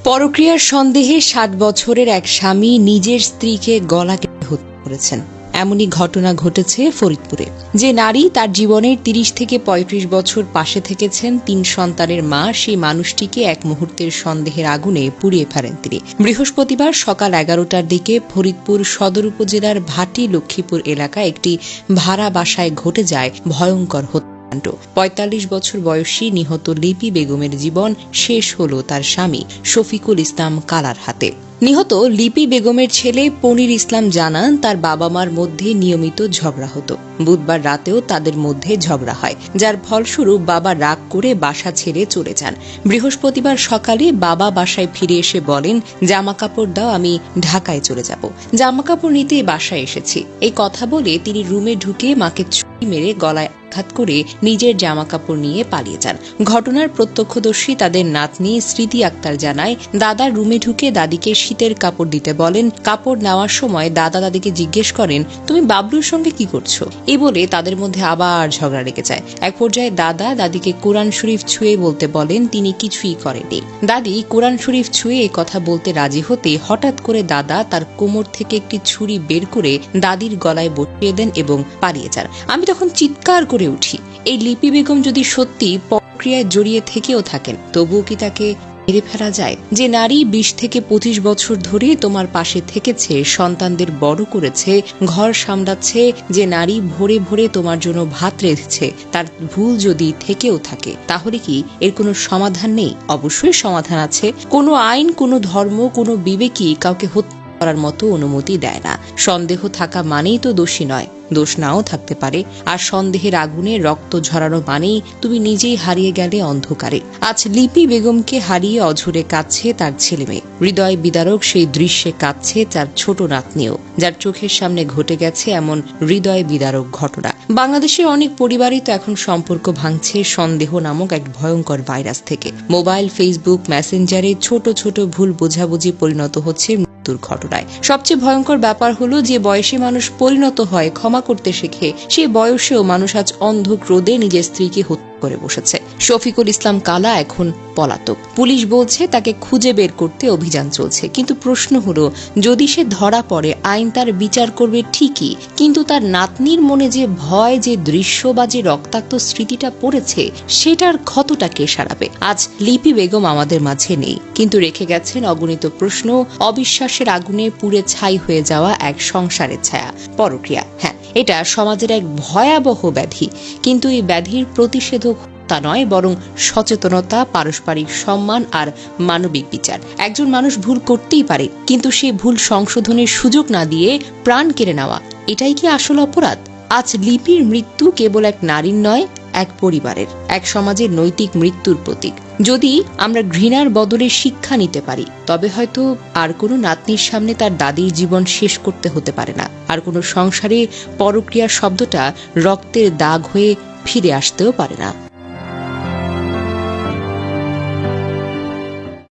পরক্রিয়ার সন্দেহে ৬০ বছরের এক স্বামী নিজের স্ত্রীকে গলা কেটে হত্যা করেছেন। এমনই ঘটনা ঘটেছে ফরিদপুরে। যে নারী তার জীবনের ৩০ থেকে ৩৫ বছর পাশে থেকেছেন, ৩ সন্তানের মা, সেই মানুষটিকে এক মুহূর্তের সন্দেহের আগুনে পুড়িয়ে ফেলেন তিনি। বৃহস্পতিবার সকাল ১১টার দিকে ফরিদপুর সদর উপজেলার ভাটি লক্ষ্মীপুর এলাকায় একটি ভাড়া বাসায় ঘটে যায় ভয়ঙ্কর হত্যা। ৪৫ বছর বয়সী নিহত লিপি বেগমের জীবন শেষ হল তার স্বামী শফিকুল ইসলাম কালার হাতে। নিহত লিপি বেগমের ছেলে পনির ইসলাম জানান, তার বাবা মার মধ্যে নিয়মিত ঝগড়া হতো। বুধবার রাতেও তাদের মধ্যে ঝগড়া হয়, যার ফলস্বরূপ বাবা রাগ করে বাসা ছেড়ে চলে যান। বৃহস্পতিবার সকালে বাবা বাসায় ফিরে এসে বলেন, জামা কাপড় দাও, আমি ঢাকায় চলে যাব। জামা কাপড় নিতে বাসায় এসেছি, এই কথা বলে তিনি রুমে ঢুকে মাকে ছুরি মেরে গলায় আঘাত করে নিজের জামা কাপড় নিয়ে পালিয়ে যান। ঘটনার প্রত্যক্ষদর্শী তাদের নাতনি স্মৃতি আক্তার জানায়, দাদা রুমে ঢুকে দাদিকে শীতের কাপড় দিতে বলেন। কাপড় নেওয়ার সময় দাদা দাদিকে জিজ্ঞেস করেন, তুমি বাবলুর সঙ্গে কি করছো? এই বলে তাদের মধ্যে আবার ঝগড়া লেগে যায়। এক পর্যায়ে দাদা দাদিকে কোরআন শরীফ ছুঁয়ে বলতে বলেন, তিনি কিছুই করেননি। দাদি কোরআন শরীফ ছুঁয়ে এই কথা বলতে রাজি হতে হঠাৎ করে দাদা তার কোমর থেকে একটি ছুরি বের করে দাদির গলায় বসিয়ে দেন এবং পালিয়ে যান। আমি তখন চিৎকার করে উঠি। এই লিপি বেগম যদি সত্যি প্রক্রিয়ায় জড়িয়ে থেকেও থাকেন, তবুও কি তাকে মেরে ফেলা যায়? যে নারী ২০ থেকে ২৫ বছর ধরে তোমার পাশে থেকেছে, সন্তানদের বড় করেছে, ঘর সামলাচ্ছে, যে নারী ভোরে ভোরে তোমার জন্য ভাত রেঁধেছে, তার ভুল যদি থেকেও থাকে, তাহলে কি এর কোনো সমাধান নেই? অবশ্যই সমাধান আছে। কোনো আইন, কোনো ধর্ম, কোনো বিবেকই কাউকে হত্যা করার মতো অনুমতি দেয় না। সন্দেহ থাকা মানেই তো দোষী নয়, দোষ নাও থাকতে পারে। আর সন্দেহের আগুনে রক্ত ঝরানো মানেই তুমি নিজেই হারিয়ে গেলে অন্ধকারে। আজ লিপি বেগমকে হারিয়ে অঝরে কাঁদছে তার ছেলে মেয়ে। হৃদয় বিদারক সেই দৃশ্যে কাঁদছে তার ছোট নাতনিও, যার চোখের সামনে ঘটে গেছে এমন হৃদয় বিদারক ঘটনা। বাংলাদেশের অনেক পরিবারই তো এখন সম্পর্ক ভাঙছে সন্দেহ নামক এক ভয়ঙ্কর ভাইরাস থেকে। মোবাইল, ফেসবুক, মেসেঞ্জারে ছোট ছোট ভুল বোঝাবুঝি পরিণত হচ্ছে মৃত্যুর ঘটনায়। সবচেয়ে ভয়ঙ্কর ব্যাপার হলো, যে বয়সে মানুষ পরিণত হয়, ক্ষমা করতে শেখে, সে বয়সেও মানুষ আজ অন্ধ ক্রোধে নিজের স্ত্রীকে হত্যা করে বসেছে। শফিকুল ইসলাম কালা এখন পলাতক। পুলিশ বলছে তাকে খুঁজে বের করতে অভিযান চলছে। কিন্তু প্রশ্ন হলো, যদি সে ধরা পড়ে, আইন তার বিচার করবে ঠিকই, কিন্তু তার নাতনির মনে যে ভয়, যে দৃশ্য বা যে রক্তাক্ত স্মৃতিটা পড়েছে, সেটার ক্ষতটা কে সারাবে? আজ লিপি বেগম আমাদের মাঝে নেই, কিন্তু রেখে গেছেন অগণিত প্রশ্ন, অবিশ্বাসের আগুনে পুড়ে ছাই হয়ে যাওয়া এক সংসারের ছায়া, পরক্রিয়া। হ্যাঁ, এটা সমাজের এক ভয়াবহ ব্যাধি, কিন্তু এই ব্যাধির প্রতিষেধক তা নয়, বরং সচেতনতা, পারস্পরিক সম্মান আর মানবিক বিচার। একজন মানুষ ভুল করতেই পারে, কিন্তু সে ভুল সংশোধনের সুযোগ না দিয়ে প্রাণ কেড়ে নেওয়া, এটাই কি আসল অপরাধ? আজ লিপির মৃত্যু কেবল এক নারীর নয়, এক পরিবারের, এক সমাজের নৈতিক মৃত্যুর প্রতীক। যদি আমরা ঘৃণার বদলে শিক্ষা নিতে পারি, তবে হয়তো আর কোনো নাতনির সামনে তার দাদির জীবন শেষ করতে হতে পারে না। আর কোনো সংসারে পরক্রিয়া শব্দটা রক্তের দাগ হয়ে ফিরে আসতেও পারে না।